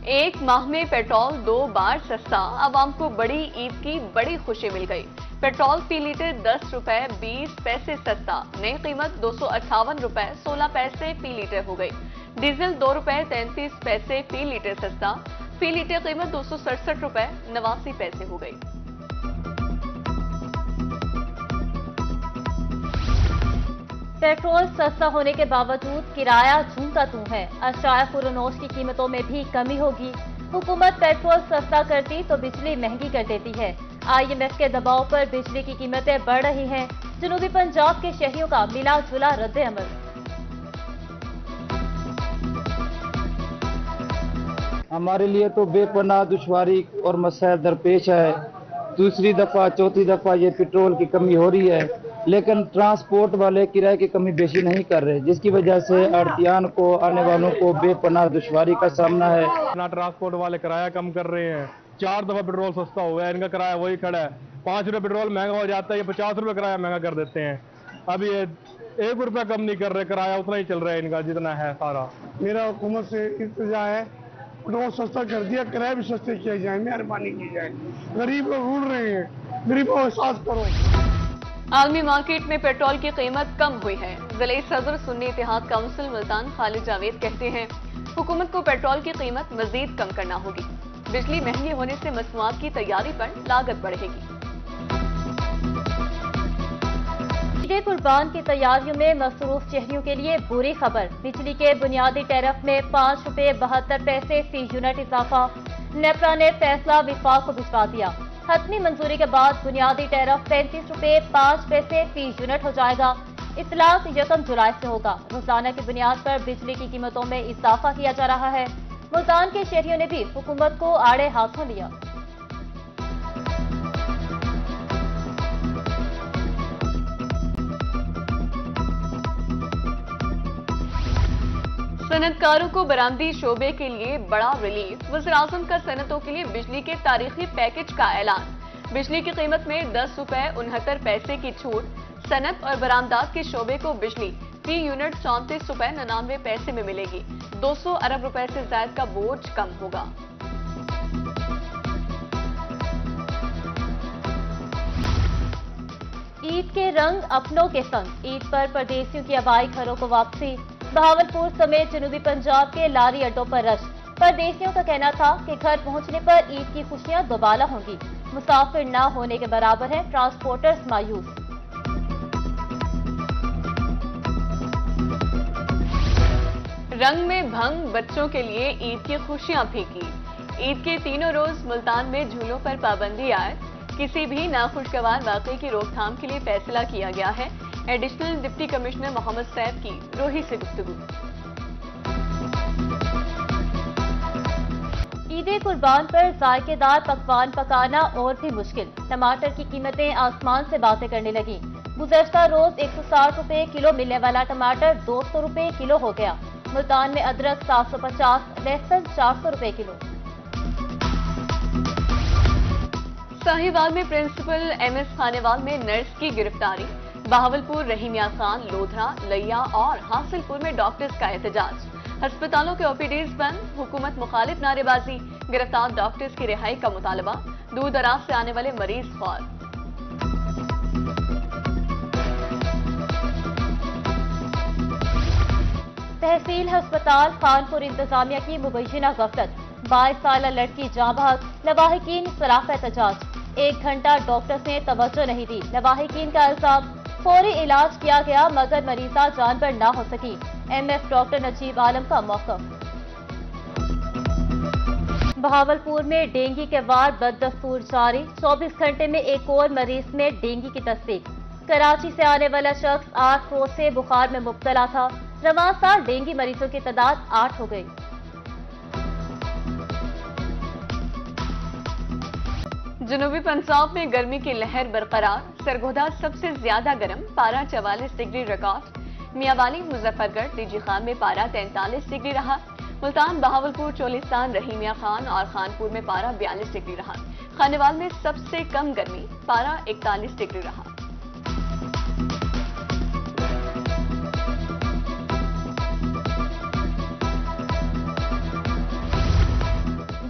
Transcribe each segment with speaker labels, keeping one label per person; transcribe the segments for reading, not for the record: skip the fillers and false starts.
Speaker 1: एक माह में पेट्रोल 2 बार सस्ता, आवाम को बड़ी ईद की बड़ी खुशी मिल गई। पेट्रोल फी लीटर 10 रुपए 20 पैसे सस्ता, नई कीमत 258 रुपए 16 पैसे फी लीटर हो गई। डीजल 2 रुपए 33 पैसे फी लीटर सस्ता, फी लीटर कीमत 267 रुपए 89 पैसे हो गई।
Speaker 2: पेट्रोल सस्ता होने के बावजूद किराया झूमता तू है। अशाया खुरनोश की कीमतों में भी कमी होगी। हुकूमत पेट्रोल सस्ता करती तो बिजली महंगी कर देती है। IMF के दबाव पर बिजली की कीमतें बढ़ रही हैं। जनूबी पंजाब के शहरियों का मिला जुला रद्द अमल।
Speaker 3: हमारे लिए तो बेपनाह दुश्वारी और मसाइल दरपेश है। दूसरी दफा चौथी दफा ये पेट्रोल की कमी हो रही है, लेकिन ट्रांसपोर्ट वाले किराए की कमी बेशी नहीं कर रहे, जिसकी वजह से आड़तियान को आने वालों को बेपनाह दुश्वारी का सामना है।
Speaker 4: ना ट्रांसपोर्ट वाले किराया कम कर रहे हैं। 4 दफा पेट्रोल सस्ता हुआ है, इनका किराया वही खड़ा है। 5 रुपये पेट्रोल महंगा हो जाता है, ये 50 रुपये किराया महंगा कर देते हैं। अब ये 1 रुपया कम नहीं कर रहे, किराया उतना ही चल रहा है इनका जितना है सारा।
Speaker 5: मेरा हुकूमत से इल्तिजा है, पेट्रोल सस्ता कर दिया, किराया भी सस्ते किया जाए, मेहरबानी की जाए। गरीब लोग ढूंढ रहे हैं, गरीबों को एहसास करो।
Speaker 1: आलमी मार्केट में पेट्रोल की कीमत कम हुई है। जिले सदर सुन्नी इत्तेहाद काउंसिल मुल्तान खालिद जावेद कहते हैं, हुकूमत को पेट्रोल की कीमत मजीद कम करना होगी। बिजली महंगी होने से मसनूआत की तैयारी पर लागत बढ़ेगी।
Speaker 2: ईद कुर्बान की तैयारियों में मसरूफ शहरियों के लिए बुरी खबर। बिजली के बुनियादी टैरिफ में 5 रुपए 72 पैसे फी यूनिट इजाफा। नेपरा ने फैसला विफाक को भिजवा दिया। हतमी मंजूरी के बाद बुनियादी टैरिफ 35 रुपए 5 पैसे फी यूनिट हो जाएगा। इतलाक 1 जुलाई से होगा। रोजाना की बुनियाद पर बिजली की कीमतों में इजाफा किया जा रहा है। मुल्तान के शहरियों ने भी हुकूमत को आड़े हाथों लिया।
Speaker 1: सनतकारों को बरामदी शोबे के लिए बड़ा रिलीफ। वज़ीर-ए-आज़म का सनतों के लिए बिजली के तारीखी पैकेज का ऐलान। बिजली की कीमत में 10 रुपए 69 पैसे की छूट। सनत और बरामदात के शोबे को बिजली फी यूनिट 34 रुपए 99 पैसे में मिलेगी। 200 अरब रुपए से ज्यादा का बोझ कम होगा।
Speaker 2: ईद के रंग अपनों के संग। ईद पर परदेसियों की आबाई घरों को वापसी। बहावलपुर समेत जनूबी पंजाब के लारी अड्डों पर रश। परदेसियों का कहना था कि घर पहुंचने पर ईद की खुशियां दोबारा होंगी। मुसाफिर न होने के बराबर है, ट्रांसपोर्टर्स मायूस।
Speaker 1: रंग में भंग, बच्चों के लिए ईद की खुशियां फीकी। ईद के तीनों रोज मुल्तान में झूलों पर पाबंदी आए। किसी भी नाखुशगवार वाकये की रोकथाम के लिए फैसला किया गया है। Additional deputy commissioner Mohammad Saif की रोही से गुफ्तगू।
Speaker 2: ईद कुर्बान पर जायकेदार पकवान पकाना और भी मुश्किल। टमाटर की कीमतें आसमान से बातें करने लगी। गुज़श्ता रोज 160 रुपए किलो मिलने वाला टमाटर 200 रुपए किलो हो गया। मुल्तान में अदरक 750, लहसुन 400 रुपए किलो।
Speaker 1: साहिवाल में प्रिंसिपल MS खानेवाल में नर्स की गिरफ्तारी। बहावलपुर रहीमिया खान, लोधरा, लैया और हासिलपुर में डॉक्टर्स का एहतजाज। अस्पतालों के OPDs बंद, हुकूमत मुखालिफ नारेबाजी। गिरफ्तार डॉक्टर्स की रिहाई का मुतालबा। दूर दराज से आने वाले मरीज खौफ।
Speaker 2: तहसील अस्पताल खानपुर इंतजामिया की मुबैना गफलत। 22 साल लड़की जाँ बहक, लवाहिकीन सराफ एहतजाज। 1 घंटा डॉक्टर्स ने तवज्जो नहीं दी। लवाहिकीन का इल्जाम, फौरी इलाज किया गया मगर मरीजा जान पर ना हो सकी। MF डॉक्टर नजीब आलम का मौक़िफ़। बहावलपुर में डेंगू के वार बददस्तूर जारी। 24 घंटे में एक और मरीज में डेंगू की तस्दीक। कराची से आने वाला शख्स 8 रोज से बुखार में मुब्तला था। रवां साल डेंगू मरीजों की तादाद 8 हो गई।
Speaker 1: जनूबी पंजाब में गर्मी की लहर बरकरार। सरगोदा सबसे ज्यादा गर्म, पारा 44 degree record. Mianwali, Muzaffargarh, DG Khan में पारा 43 डिग्री रहा। मुल्तान, बहावलपुर, चोलिस्तान, रहीमिया खान और खानपुर में पारा 42 डिग्री रहा। खानेवाल में सबसे कम गर्मी, पारा 41 डिग्री रहा।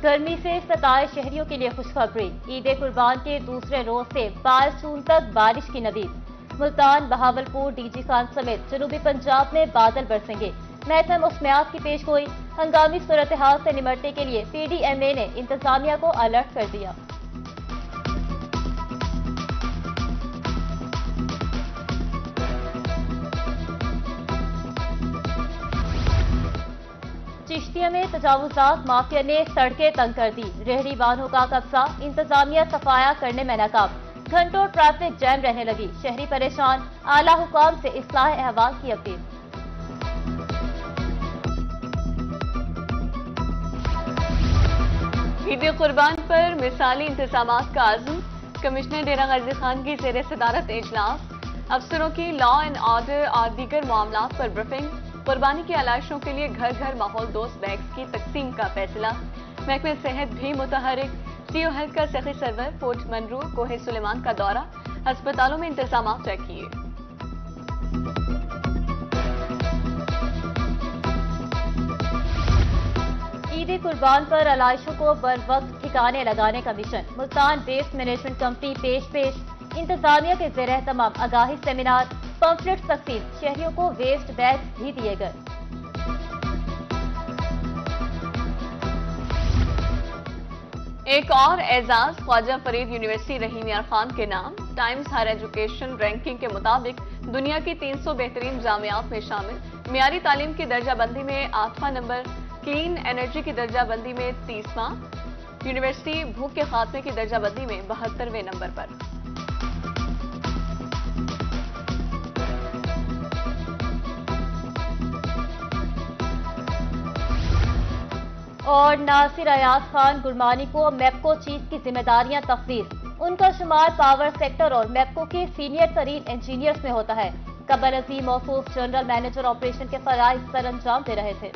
Speaker 2: गर्मी से सताए शहरियों के लिए खुशखबरी। ईद कुर्बान के दूसरे रोज से 22 जून तक बारिश की नदीर। मुल्तान, बहावलपुर, डीजी खान समेत जनूबी पंजाब में बादल बरसेंगे। महकमा मौसमियात की पेशगोई। हंगामी सूरत हाल से निपटने के लिए PDMA ने इंतजामिया को अलर्ट कर दिया। चिश्तिया में तजावुजात माफिया ने सड़कें तंग कर दी। रेहड़ी वाहनों का कब्जा। इंतजामिया सफाया करने में नाकाम। घंटों ट्रैफिक जैम रहने लगी। शहरी परेशान। आला हुकाम से इस्लाह अहवाल की अपील।
Speaker 1: ईद कुर्बान पर मिसाली इंतजामात का आज़म। कमिश्नर डेरा गाजी खान की ज़ेर सदारत इजलास। अफसरों की लॉ एंड ऑर्डर और दीगर मामलात पर ब्रीफिंग। कुर्बानी की आलाइशों के लिए घर घर माहौल दोस्त बैग्स की तकसीम का फैसला। महकमे सेहत भी मुतहरिक। CO हेल्थ का सेखी सर्वर। पोर्ट मनरूर, कोहे सुलेमान का दौरा। अस्पतालों में इंतजाम तय किए।
Speaker 2: ईद कुर्बान पर आलाइशों को बर वक्त ठिकाने लगाने का मिशन। मुल्तान वेस्ट मैनेजमेंट कंपनी पेश। इंतजामिया के ज़ेर एहतमाम आगाही सेमिनार। पंफलेट तकसीम। शहरियों को वेस्ट बैग भी दिए गए।
Speaker 1: एक और एजाज ख्वाजा फरीद यूनिवर्सिटी रहीम यार खान के नाम। टाइम्स हायर एजुकेशन रैंकिंग के मुताबिक दुनिया की 300 बेहतरीन जामियात में शामिल। मियारी तालीम की दर्जाबंदी में 8वां नंबर। क्लीन एनर्जी की दर्जाबंदी में 30वां। यूनिवर्सिटी भूख के खात्मे की दर्जाबंदी में 72वें नंबर पर।
Speaker 2: और नासिर अयाज खान गुरमानी को मैप्को चीफ की जिम्मेदारियां तफवीज। उनका शुमार पावर सेक्टर और मैप्को के सीनियर तरीन इंजीनियर्स में होता है। कबल अजीम मौसूफ जनरल मैनेजर ऑपरेशन के फराइज सर अंजाम दे रहे थे।